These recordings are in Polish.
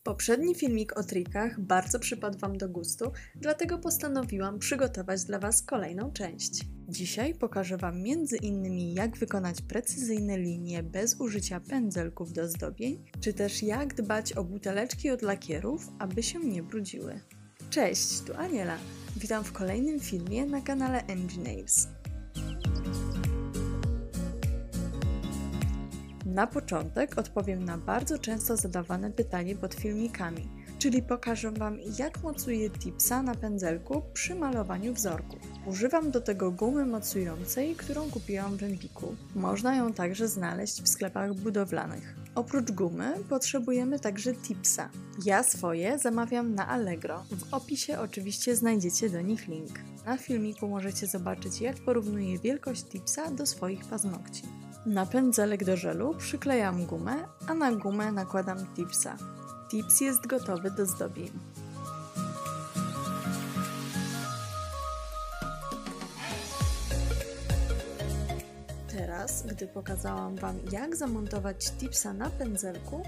Poprzedni filmik o trikach bardzo przypadł Wam do gustu, dlatego postanowiłam przygotować dla Was kolejną część. Dzisiaj pokażę Wam m.in. jak wykonać precyzyjne linie bez użycia pędzelków do zdobień, czy też jak dbać o buteleczki od lakierów, aby się nie brudziły. Cześć, tu Aniela. Witam w kolejnym filmie na kanale MG Nails. Na początek odpowiem na bardzo często zadawane pytanie pod filmikami, czyli pokażę Wam, jak mocuję tipsa na pędzelku przy malowaniu wzorków. Używam do tego gumy mocującej, którą kupiłam w Empiku. Można ją także znaleźć w sklepach budowlanych. Oprócz gumy potrzebujemy także tipsa. Ja swoje zamawiam na Allegro. W opisie oczywiście znajdziecie do nich link. Na filmiku możecie zobaczyć, jak porównuję wielkość tipsa do swoich paznokci. Na pędzelek do żelu przyklejam gumę, a na gumę nakładam tipsa. Tips jest gotowy do zdobień. Teraz, gdy pokazałam Wam, jak zamontować tipsa na pędzelku,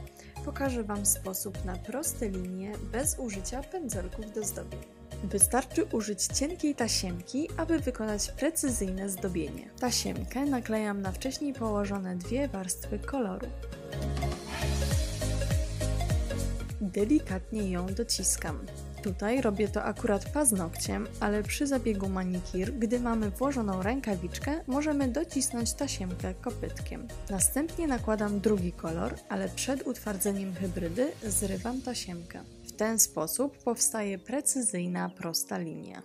pokażę Wam sposób na proste linie bez użycia pędzelków do zdobień. Wystarczy użyć cienkiej tasiemki, aby wykonać precyzyjne zdobienie. Tasiemkę naklejam na wcześniej położone dwie warstwy koloru. Delikatnie ją dociskam. Tutaj robię to akurat paznokciem, ale przy zabiegu manikir, gdy mamy włożoną rękawiczkę, możemy docisnąć tasiemkę kopytkiem. Następnie nakładam drugi kolor, ale przed utwardzeniem hybrydy zrywam tasiemkę. W ten sposób powstaje precyzyjna, prosta linia.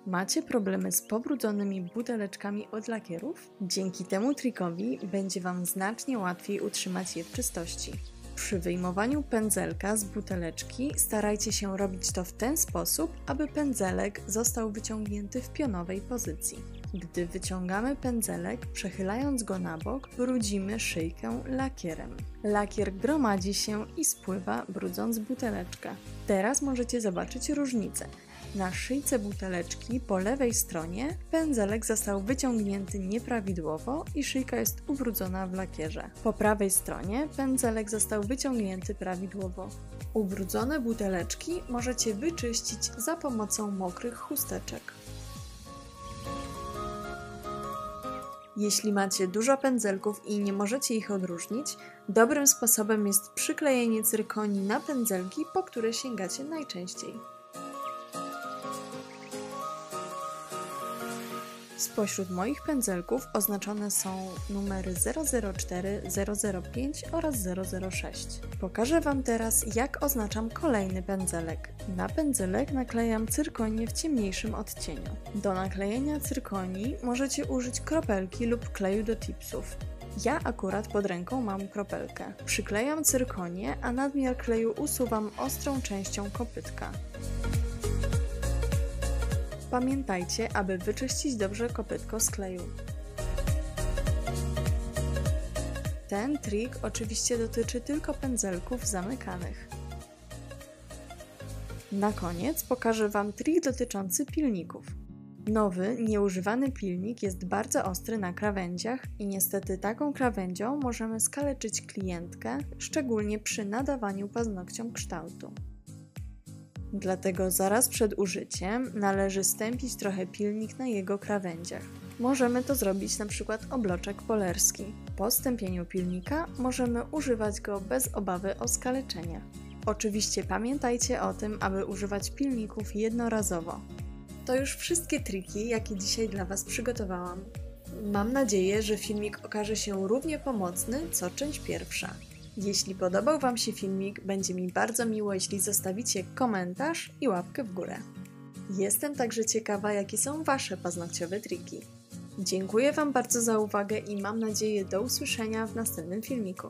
Macie problemy z pobrudzonymi buteleczkami od lakierów? Dzięki temu trikowi będzie Wam znacznie łatwiej utrzymać je w czystości. Przy wyjmowaniu pędzelka z buteleczki starajcie się robić to w ten sposób, aby pędzelek został wyciągnięty w pionowej pozycji. Gdy wyciągamy pędzelek, przechylając go na bok, brudzimy szyjkę lakierem. Lakier gromadzi się i spływa, brudząc buteleczkę. Teraz możecie zobaczyć różnicę. Na szyjce buteleczki po lewej stronie pędzelek został wyciągnięty nieprawidłowo i szyjka jest ubrudzona w lakierze. Po prawej stronie pędzelek został wyciągnięty prawidłowo. Ubrudzone buteleczki możecie wyczyścić za pomocą mokrych chusteczek. Jeśli macie dużo pędzelków i nie możecie ich odróżnić, dobrym sposobem jest przyklejenie cyrkonii na pędzelki, po które sięgacie najczęściej. Spośród moich pędzelków oznaczone są numery 004, 005 oraz 006. Pokażę Wam teraz, jak oznaczam kolejny pędzelek. Na pędzelek naklejam cyrkonię w ciemniejszym odcieniu. Do naklejenia cyrkonii możecie użyć kropelki lub kleju do tipsów. Ja akurat pod ręką mam kropelkę. Przyklejam cyrkonię, a nadmiar kleju usuwam ostrą częścią kopytka. Pamiętajcie, aby wyczyścić dobrze kopytko z kleju. Ten trik oczywiście dotyczy tylko pędzelków zamykanych. Na koniec pokażę Wam trik dotyczący pilników. Nowy, nieużywany pilnik jest bardzo ostry na krawędziach i niestety taką krawędzią możemy skaleczyć klientkę, szczególnie przy nadawaniu paznokciom kształtu. Dlatego zaraz przed użyciem należy stępić trochę pilnik na jego krawędziach. Możemy to zrobić np. obloczek polerski. Po stępieniu pilnika możemy używać go bez obawy o skaleczenia. Oczywiście pamiętajcie o tym, aby używać pilników jednorazowo. To już wszystkie triki, jakie dzisiaj dla Was przygotowałam. Mam nadzieję, że filmik okaże się równie pomocny co część pierwsza. Jeśli podobał Wam się filmik, będzie mi bardzo miło, jeśli zostawicie komentarz i łapkę w górę. Jestem także ciekawa, jakie są Wasze paznokciowe triki. Dziękuję Wam bardzo za uwagę i mam nadzieję do usłyszenia w następnym filmiku.